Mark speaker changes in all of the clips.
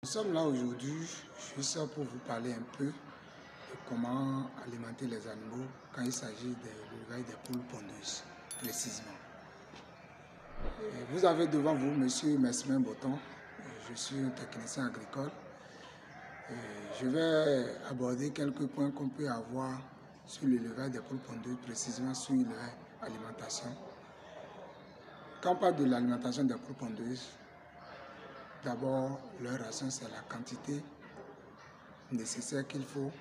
Speaker 1: Nous sommes là aujourd'hui juste pour vous parler un peu de comment alimenter les animaux quand il s'agit de l'élevage des poules pondeuses, précisément. Vous avez devant vous M. Mesmin Boton, je suis un technicien agricole. Je vais aborder quelques points qu'on peut avoir sur l'élevage des poules pondeuses, précisément sur leur alimentation. Quand on parle de l'alimentation des poules pondeuses, d'abord, leur ration, c'est la quantité nécessaire qu'il faut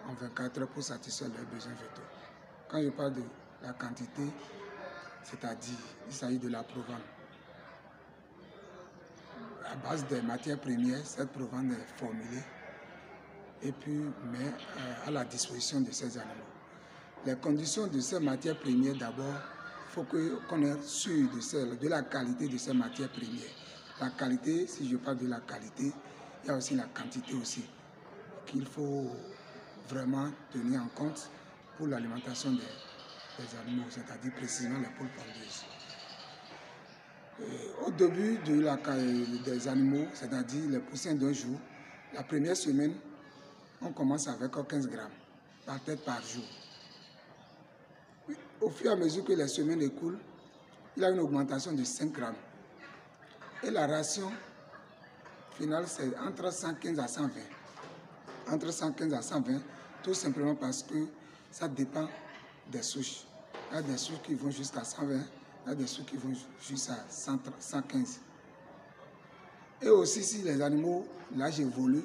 Speaker 1: en 24 heures pour satisfaire leurs besoins vitaux. Quand je parle de la quantité, c'est-à-dire, il s'agit de la provende. À base des matières premières, cette provende est formulée et puis met à la disposition de ces animaux. Les conditions de ces matières premières, d'abord, il faut qu'on ait sûr de la qualité de ces matières premières. La qualité, si je parle de la qualité, il y a aussi la quantité aussi, qu'il faut vraiment tenir en compte pour l'alimentation des animaux, c'est-à-dire précisément les poules pondeuses. Au début des animaux, c'est-à-dire les poussins d'un jour, la première semaine, on commence avec 15 grammes par tête par jour. Au fur et à mesure que les semaines écoulent, il y a une augmentation de 5 grammes. Et la ration finale, c'est entre 115 à 120. Entre 115 à 120, tout simplement parce que ça dépend des souches. Il y a des souches qui vont jusqu'à 120, il y a des souches qui vont jusqu'à 115. Et aussi, si les animaux, l'âge évolue,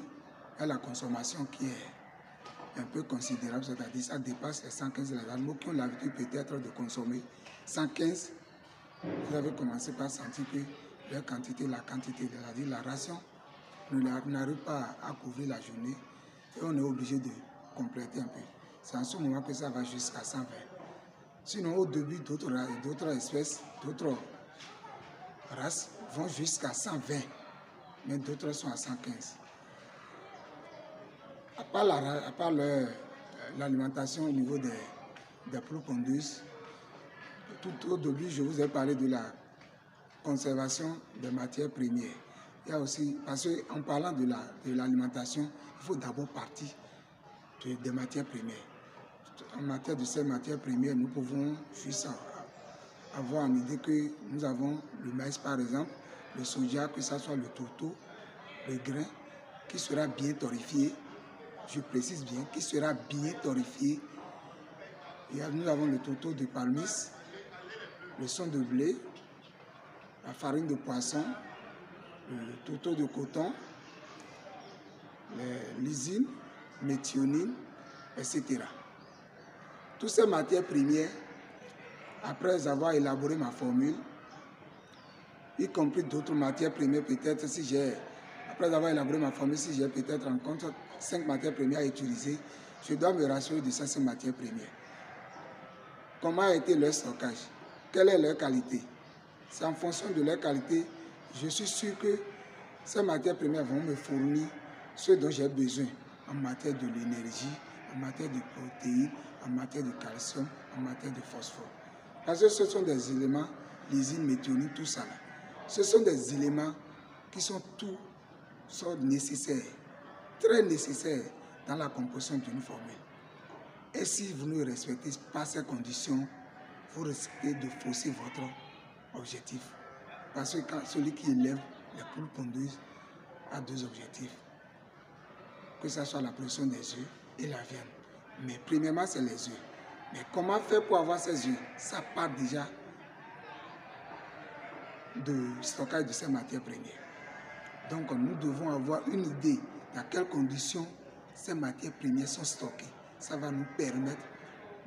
Speaker 1: il y a la consommation qui est un peu considérable, c'est-à-dire ça dépasse les 115. Les animaux qui ont l'habitude peut-être de consommer 115, vous avez commencé par sentir que la quantité, c'est-à-dire la ration, n'arrive pas à couvrir la journée et on est obligé de compléter un peu. C'est en ce moment que ça va jusqu'à 120. Sinon, au début, d'autres espèces, d'autres races vont jusqu'à 120, mais d'autres sont à 115. À part l'alimentation au niveau des poules pondeuses, tout au début, je vous ai parlé de la conservation des matières premières. Il y a aussi, parce qu'en parlant de l'alimentation, il faut d'abord partir des matières premières. En matière de ces matières premières, nous pouvons juste avoir en idée que nous avons le maïs par exemple, le soja, que ce soit le tourteau, le grain, qui sera bien torréfié. Je précise bien, qui sera bien torréfié. Nous avons le tourteau de palmiste, le son de blé, la farine de poisson, le tourteau de coton, l'isine, méthionine, etc. Toutes ces matières premières, après avoir élaboré ma formule, y compris d'autres matières premières, peut-être après avoir élaboré ma formule, si j'ai peut-être en compte 5 matières premières à utiliser, je dois me rassurer de ces 5 matières premières. Comment a été leur stockage? Quelle est leur qualité? C'est en fonction de leur qualité, je suis sûr que ces matières premières vont me fournir ce dont j'ai besoin en matière de l'énergie, en matière de protéines, en matière de calcium, en matière de phosphore. Parce que ce sont des éléments, l'isine, méthionine, tout ça là. Ce sont des éléments qui sont nécessaires, très nécessaires dans la composition d'une formule. Et si vous ne respectez pas ces conditions, vous risquez de fausser votre objectif. Parce que celui qui élève les poules pondeuses a 2 objectifs. Que ce soit la production des œufs et la viande. Mais premièrement, c'est les œufs. Mais comment faire pour avoir ces œufs? Ça part déjà de stockage de ces matières premières. Donc nous devons avoir une idée dans quelles conditions ces matières premières sont stockées. Ça va nous permettre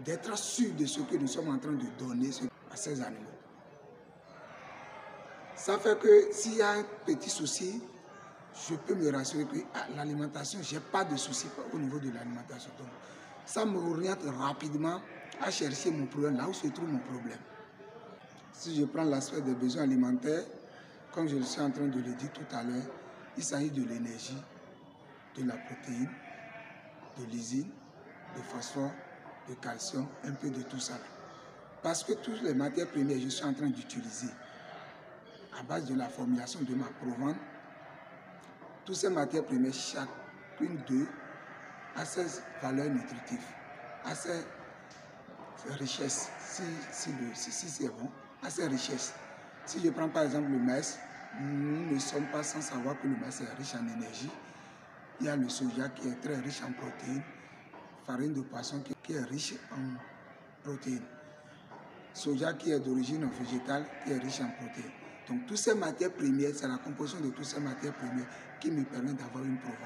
Speaker 1: d'être sûrs de ce que nous sommes en train de donner à ces animaux. Ça fait que s'il y a un petit souci, je peux me rassurer que l'alimentation, je n'ai pas de souci au niveau de l'alimentation. Donc ça m'oriente rapidement à chercher mon problème, là où se trouve mon problème. Si je prends l'aspect des besoins alimentaires, comme je suis en train de le dire tout à l'heure, il s'agit de l'énergie, de la protéine, de l'isine, de phosphore, de calcium, un peu de tout ça. Parce que toutes les matières premières que je suis en train d'utiliser, à base de la formulation de ma provende, toutes ces matières premières, chacune d'eux a ses valeurs nutritives, a ses richesses, si c'est bon, a ses richesses. Si je prends par exemple le maïs, nous ne sommes pas sans savoir que le maïs est riche en énergie. Il y a le soja qui est très riche en protéines, farine de poisson qui est riche en protéines, soja qui est d'origine végétale qui est riche en protéines. Donc toutes ces matières premières, c'est la composition de toutes ces matières premières qui me permet d'avoir une provence.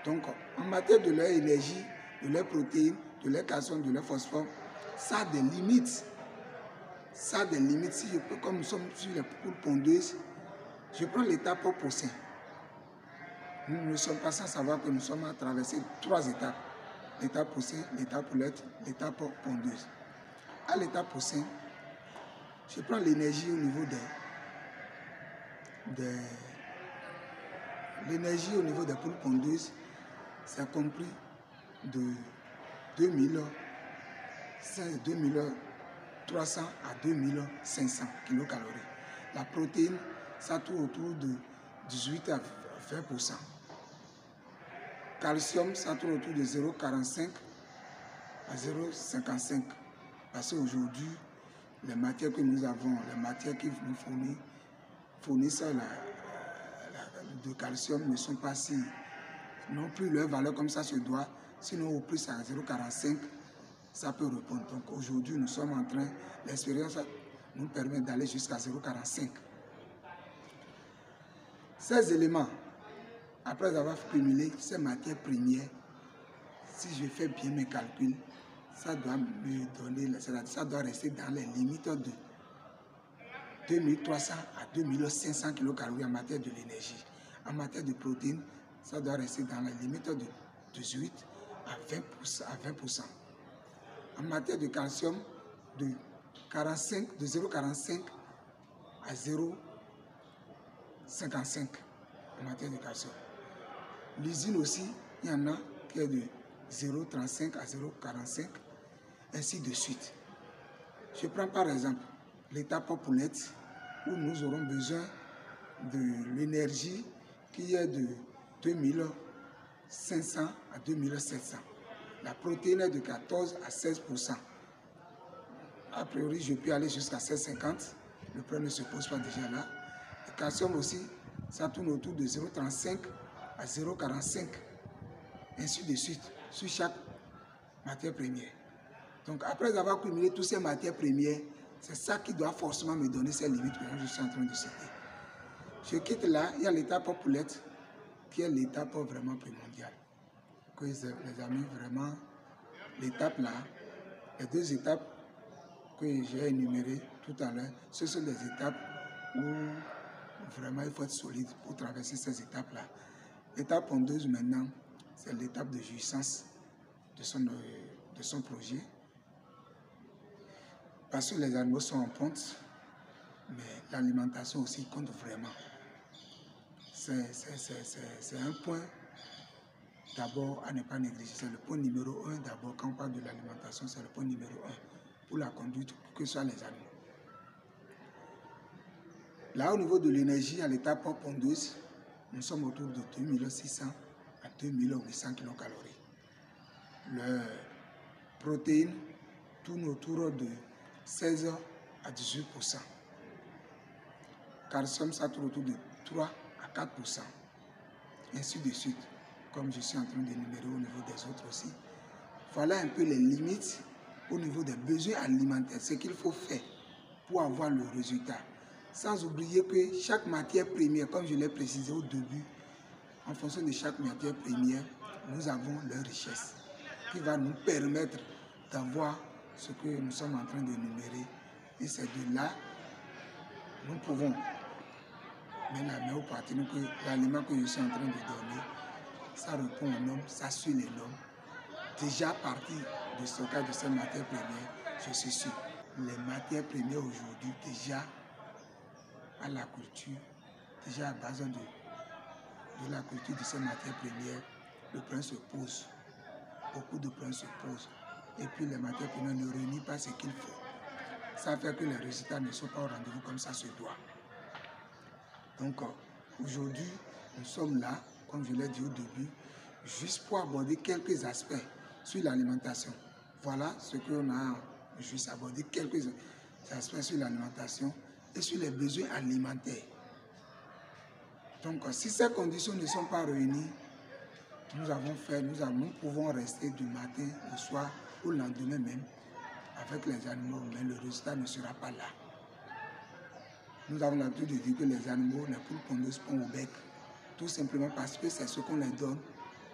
Speaker 1: Donc en matière de leur énergie, de leurs protéines, de leur calcium, de leur phosphore, ça a des limites. Ça a des limites. Si je peux, comme nous sommes sur les poules pondeuses, je prends l'étape poussin. Nous ne sommes pas sans savoir que nous sommes à traverser 3 étapes. L'étape poussin, l'étape poulette, l'étape pondeuse. À l'étape poussin, je prends l'énergie au niveau l'énergie au niveau des poules pondeuses, c'est compris de 2300 à 2500 kcal. La protéine, ça tourne autour de 18 à 20%. Calcium, ça tourne autour de 0,45 à 0,55. Parce qu'aujourd'hui, les matières que nous avons, les matières qui nous fournissent de calcium ne sont pas si, non plus leur valeur comme ça se doit. Sinon, au plus à 0,45, ça peut répondre. Donc aujourd'hui, nous sommes en train, l'expérience nous permet d'aller jusqu'à 0,45. Ces éléments, après avoir cumulé ces matières premières, si je fais bien mes calculs, ça doit me donner, ça doit rester dans les limites de 2300 à 2500 kcal en matière de l'énergie. En matière de protéines, ça doit rester dans les limites de 18 à 20%. En matière de calcium, de 0,45 à 0,55 en matière de calcium. L'usine aussi, il y en a qui est de 0,35 à 0,45, ainsi de suite. Je prends par exemple l'étape poulette, où nous aurons besoin de l'énergie qui est de 2500 à 2700. La protéine est de 14 à 16%. A priori, je peux aller jusqu'à 16,50. Le problème ne se pose pas déjà là. Le calcium aussi, ça tourne autour de 0,35 à 0,45. Ainsi de suite, sur chaque matière première. Donc après avoir cumulé toutes ces matières premières, c'est ça qui doit forcément me donner ces limites que je suis en train de citer. Je quitte là, il y a l'étape poulette, qui est l'étape vraiment primordiale. Que les amis, vraiment, l'étape là, les 2 étapes que j'ai énumérées tout à l'heure, ce sont des étapes où vraiment il faut être solide pour traverser ces étapes-là. L'étape pondeuse maintenant, c'est l'étape de jouissance de son projet. Parce que les animaux sont en ponte, mais l'alimentation aussi compte vraiment. C'est un point d'abord à ne pas négliger. C'est le point numéro 1 d'abord. Quand on parle de l'alimentation, c'est le point numéro 1 pour la conduite, que ce soit les animaux. Là, au niveau de l'énergie, à l'étape pondeuse, nous sommes autour de 2600 à 2800 kcal. Les protéines tournent autour de 16 à 18%. Calcium, ça tourne autour de 3 à 4%. Ainsi de suite, comme je suis en train d'énumérer au niveau des autres aussi. Voilà un peu les limites au niveau des besoins alimentaires, ce qu'il faut faire pour avoir le résultat. Sans oublier que chaque matière première, comme je l'ai précisé au début, en fonction de chaque matière première, nous avons leur richesse qui va nous permettre d'avoir ce que nous sommes en train d'énumérer. Et c'est de là nous pouvons mettre la main au parti, que l'aliment que je suis en train de donner, ça répond aux normes, ça suit les normes. Déjà parti du stockage de ces matières premières, je suis sûr. Les matières premières aujourd'hui, déjà à la culture, déjà à base de la culture de ces matières premières, le problème se pose. Beaucoup de problèmes se posent. Et puis les matières premières ne réunissent pas ce qu'il faut. Ça fait que les résultats ne sont pas au rendez-vous comme ça se doit. Donc aujourd'hui, nous sommes là, comme je l'ai dit au début, juste pour aborder quelques aspects sur l'alimentation. Voilà ce qu'on a juste abordé, quelques aspects sur l'alimentation et sur les besoins alimentaires. Donc, si ces conditions ne sont pas réunies, nous pouvons rester du matin au soir ou le lendemain même avec les animaux, mais le résultat ne sera pas là. Nous avons l'habitude de dire que les animaux, les poules pondeuses pondent au bec, tout simplement parce que c'est ce qu'on leur donne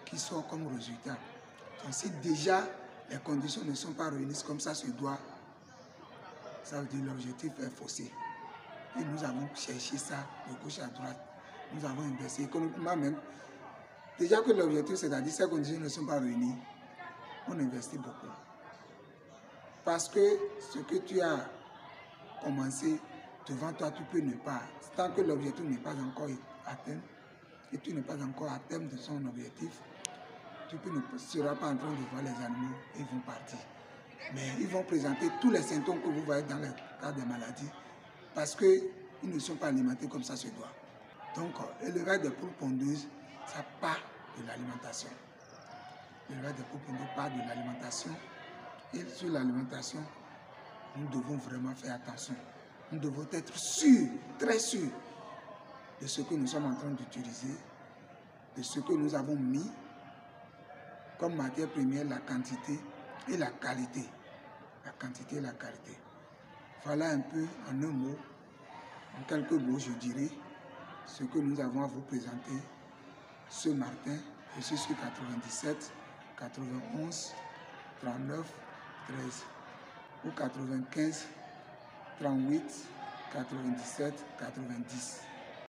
Speaker 1: qui sort comme résultat. Donc, si déjà les conditions ne sont pas réunies comme ça se doit, ça veut dire que l'objectif est faussé. Et nous avons cherché ça de gauche à droite. Nous avons investi économiquement même. Déjà que l'objectif, c'est-à-dire que ces conditions ne sont pas réunies, on investit beaucoup. Parce que ce que tu as commencé devant toi, tu peux ne pas. Tant que l'objectif n'est pas encore atteint, et tu n'es pas encore à terme de son objectif, tu ne seras pas en train de voir les animaux et ils vont partir. Mais ils vont présenter tous les symptômes que vous voyez dans le cas des maladies parce qu'ils ne sont pas alimentés comme ça se doit. Donc, l'élevage des poules pondeuses, ça part de l'alimentation. L'élevage des poules pondeuses part de l'alimentation. Et sur l'alimentation, nous devons vraiment faire attention. Nous devons être sûrs, très sûrs, de ce que nous sommes en train d'utiliser, de ce que nous avons mis comme matière première, la quantité et la qualité. La quantité et la qualité. Voilà un peu en un mot, en quelques mots, je dirais, ce que nous avons à vous présenter ce matin. Je suis sur 97, 91, 39, 13 ou 95, 38, 97, 90.